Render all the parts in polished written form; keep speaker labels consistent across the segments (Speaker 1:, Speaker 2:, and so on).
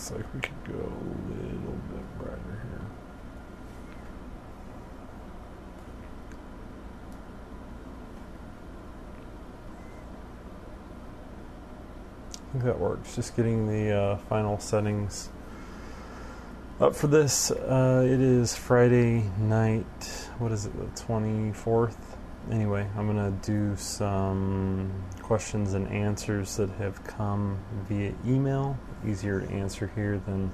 Speaker 1: Looks like we could go a little bit brighter here. I think that works. Just getting the final settings up for this. It is Friday night. What is it, the 24th? Anyway, I'm going to do some questions and answers that have come via email. Easier to answer here than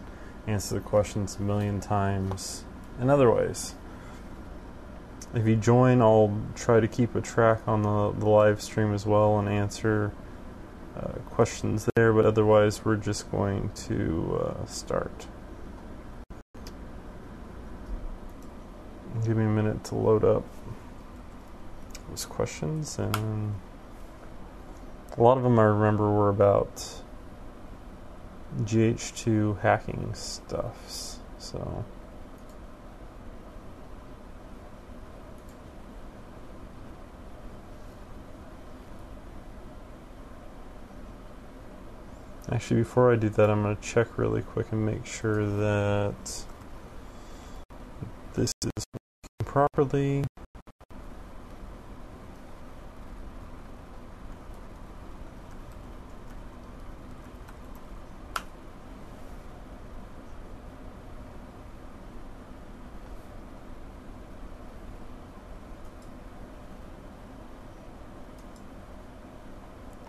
Speaker 1: answer the questions a million times in other ways. If you join, I'll try to keep a track on the live stream as well and answer questions there, but otherwise we're just going to start. Give me a minute to load up those questions, and a lot of them I remember were about GH2 hacking stuffs, so actually before I do that, I'm going to check really quick and make sure that this is working properly.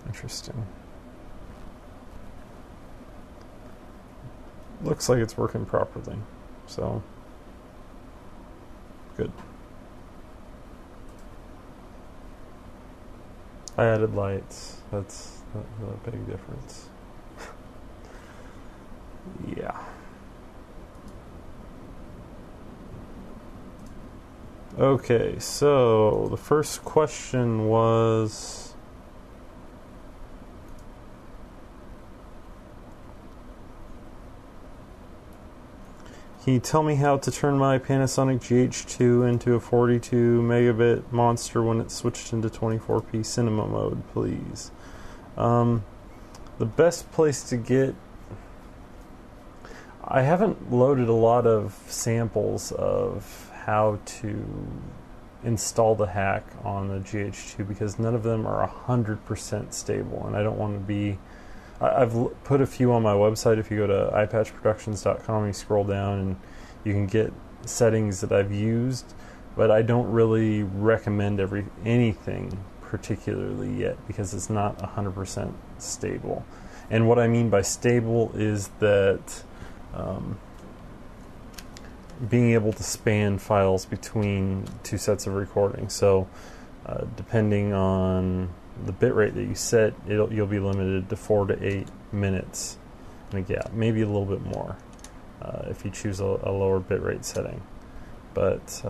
Speaker 1: Interesting. Looks like it's working properly, so good. I added lights. That's a big difference. Yeah. Okay, so the first question was, can you tell me how to turn my Panasonic GH2 into a 42 megabit monster when it's switched into 24p cinema mode, please? The best place to get... I haven't loaded a lot of samples of how to install the hack on the GH2 because none of them are 100% stable, and I don't want to be... I've put a few on my website. If you go to iPatchProductions.com, you scroll down and you can get settings that I've used, but I don't really recommend anything particularly yet because it's not 100% stable. And what I mean by stable is that being able to span files between two sets of recordings. So depending on the bitrate that you set, you'll be limited to 4 to 8 minutes in a gap, maybe a little bit more if you choose a lower bitrate setting. But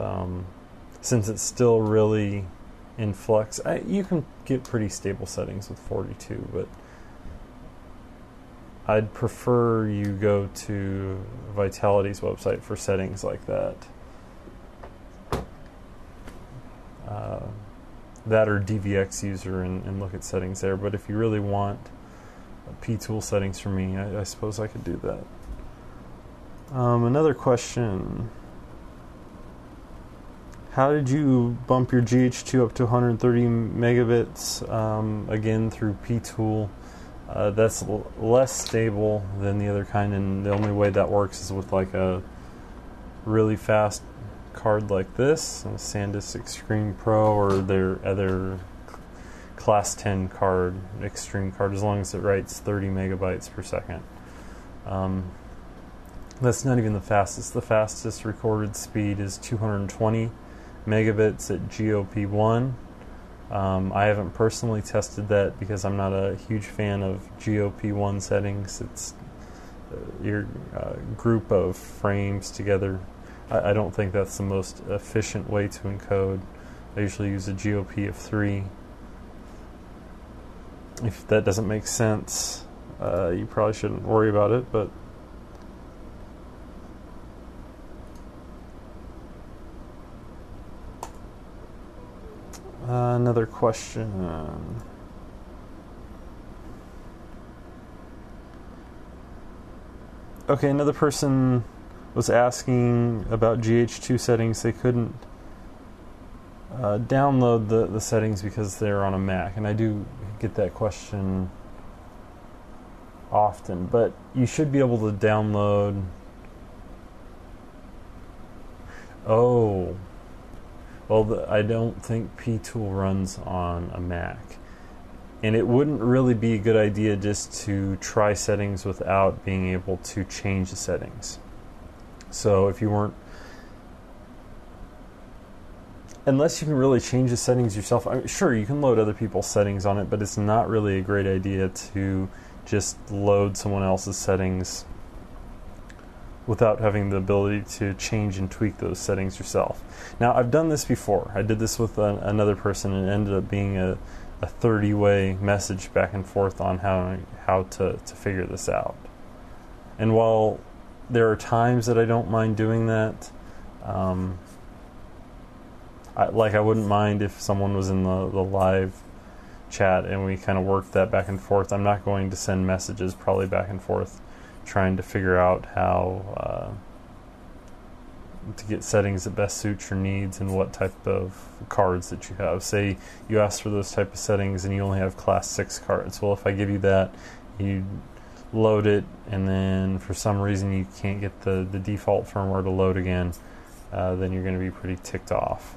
Speaker 1: since it's still really in flux, you can get pretty stable settings with 42, but I'd prefer you go to Vitality's website for settings like that. That or DVX user and look at settings there. But if you really want P-tool settings from me, I suppose I could do that. Another question. How did you bump your GH2 up to 130 megabits? Again, through P-tool. That's less stable than the other kind, and the only way that works is with like a really fast card like this, a SanDisk Extreme Pro, or their other Class 10 card, Extreme card, as long as it writes 30 megabytes per second. That's not even the fastest. The fastest recorded speed is 220 megabits at GOP1. I haven't personally tested that because I'm not a huge fan of GOP1 settings. It's your group of frames together. I don't think that's the most efficient way to encode. I usually use a GOP of 3. If that doesn't make sense, you probably shouldn't worry about it, but another question. Okay, another person was asking about GH2 settings. They couldn't download the settings because they're on a Mac, and I do get that question often, but you should be able to download. Oh, well, I don't think P-Tool runs on a Mac, and it wouldn't really be a good idea just to try settings without being able to change the settings. So if you weren't, unless you can really change the settings yourself, sure, you can load other people's settings on it, but it's not really a great idea to just load someone else's settings without having the ability to change and tweak those settings yourself. Now, I've done this before. I did this with another person, and it ended up being a 30-way message back and forth on how to figure this out. And while there are times that I don't mind doing that, I wouldn't mind if someone was in the live chat and we kind of worked that back and forth. I'm not going to send messages probably back and forth trying to figure out how to get settings that best suit your needs and what type of cards that you have. Say you ask for those type of settings and you only have class 6 cards. Well, if I give you that, you load it, and then for some reason you can't get the default firmware to load again, then you're going to be pretty ticked off.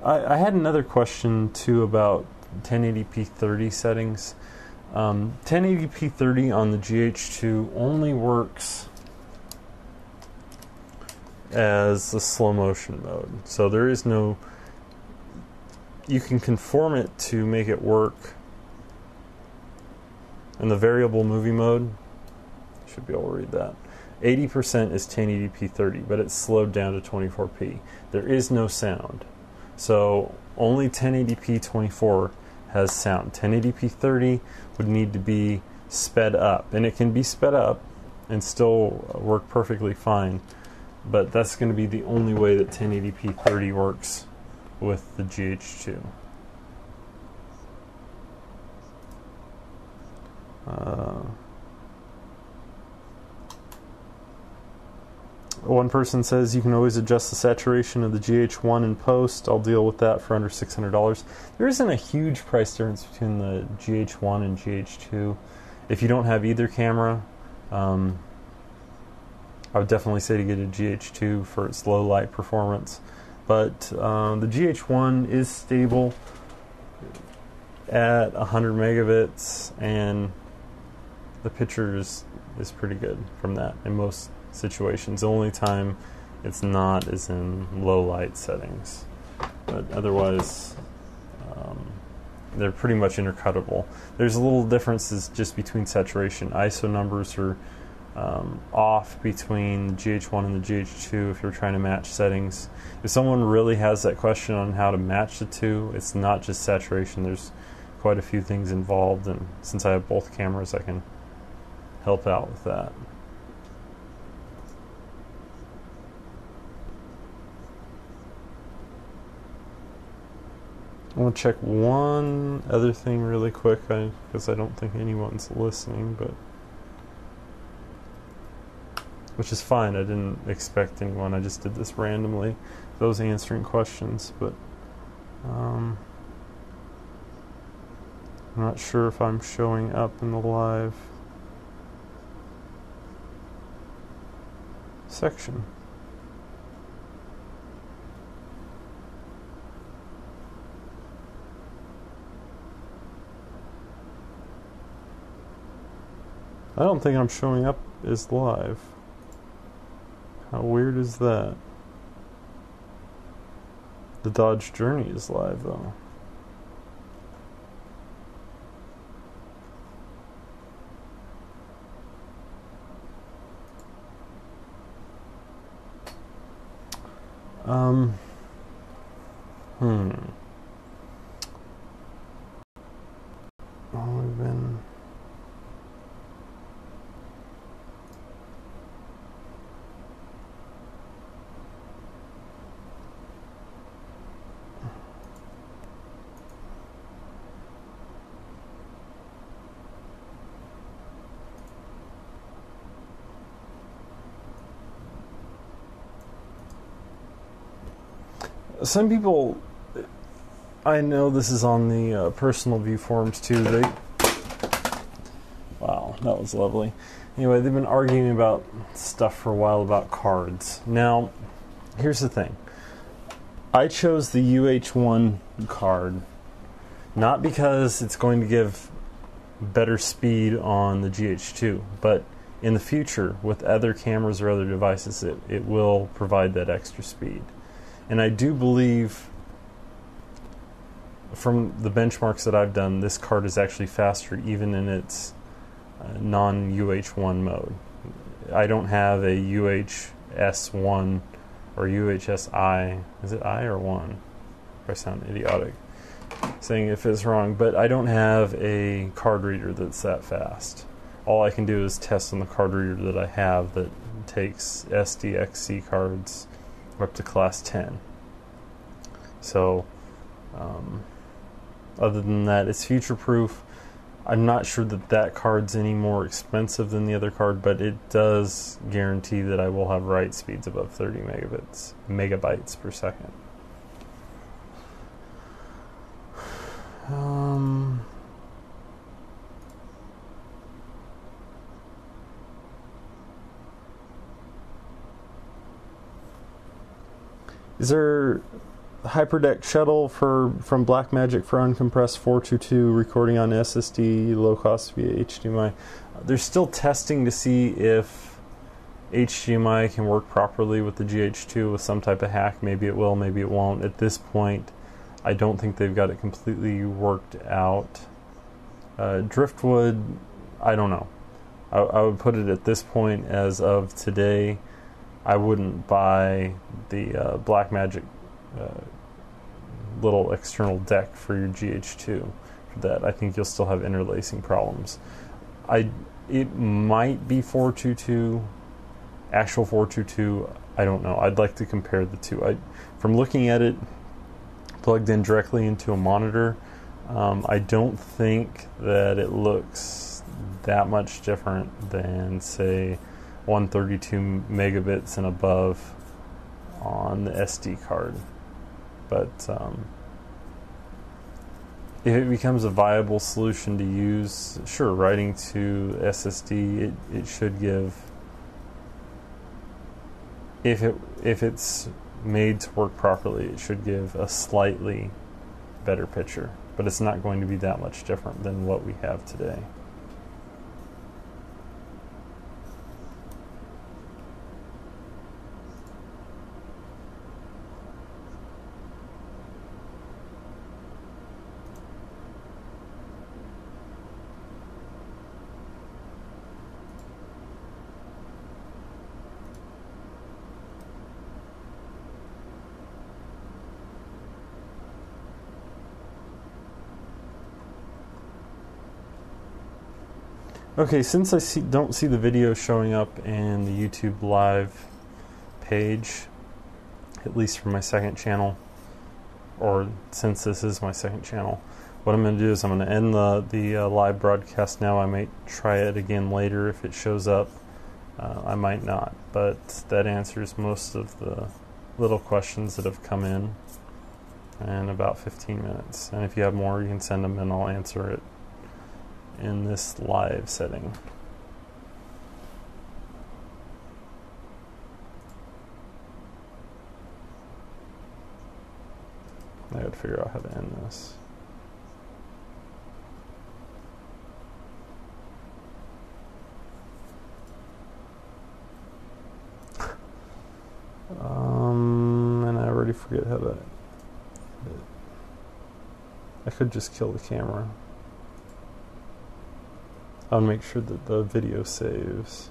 Speaker 1: I had another question too about 1080p 30 settings. 1080p 30 on the GH2 only works as the slow motion mode. So there is no, you can conform it to make it work in the variable movie mode. Should be able to read that. 80% is 1080p 30, but it's slowed down to 24p. There is no sound. So only 1080p 24 has sound. 1080p 30 would need to be sped up, and it can be sped up and still work perfectly fine, but that's going to be the only way that 1080p 30 works with the GH2. One person says you can always adjust the saturation of the GH1 in post. I'll deal with that for under $600. There isn't a huge price difference between the GH1 and GH2. If you don't have either camera, I would definitely say to get a GH2 for its low light performance. But the GH1 is stable at 100 megabits, and the picture is pretty good from that in most situations. The only time it's not is in low light settings, but otherwise they're pretty much intercuttable. There's a little differences just between saturation. ISO numbers are off between the GH1 and the GH2 if you're trying to match settings. If someone really has that question on how to match the two, it's not just saturation. There's quite a few things involved, and since I have both cameras, I can help out with that. I want to check one other thing really quick, because I don't think anyone's listening, but which is fine. I didn't expect anyone. I just did this randomly. Those answering questions, but I'm not sure if I'm showing up in the live section. I don't think I'm showing up as live. How weird is that? The Dodge Journey is live though. Oh, we've been. some people, I know this is on the personal view forums too, wow, that was lovely. Anyway, they've been arguing about stuff for a while about cards. Now, here's the thing. I chose the UH1 card not because it's going to give better speed on the GH2, but in the future, with other cameras or other devices, it will provide that extra speed. And I do believe, from the benchmarks that I've done, this card is actually faster even in its non-UH1 mode. I don't have a UHS1 or UHSI. Is it I or 1? If I sound idiotic saying if it's wrong, but I don't have a card reader that's that fast. All I can do is test on the card reader that I have that takes SDXC cards up to class 10. So, other than that, it's future-proof. I'm not sure that that card's any more expensive than the other card, but it does guarantee that I will have write speeds above 30 megabytes per second. Is there a HyperDeck shuttle from Blackmagic for uncompressed 422 recording on SSD, low cost via HDMI? They're still testing to see if HDMI can work properly with the GH2 with some type of hack. Maybe it will, maybe it won't. At this point, I don't think they've got it completely worked out. Driftwood, I don't know. I would put it at this point, as of today, I wouldn't buy the Blackmagic little external deck for your GH2 for that. I think you'll still have interlacing problems. It might be 422, actual 422, I don't know. I'd like to compare the two. From looking at it plugged in directly into a monitor, I don't think that it looks that much different than, say, 132 megabits and above on the SD card. But if it becomes a viable solution to use, sure, writing to SSD, it should give, if it's made to work properly, it should give a slightly better picture, but it's not going to be that much different than what we have today. Okay, since I don't see the video showing up in the YouTube live page, at least for my second channel, or since this is my second channel, what I'm going to do is I'm going to end the live broadcast now. I might try it again later if it shows up. I might not, but that answers most of the little questions that have come in about 15 minutes. And if you have more, you can send them and I'll answer it in this live setting. I gotta figure out how to end this. And I already forget how to. I could just kill the camera. I'll make sure that the video saves.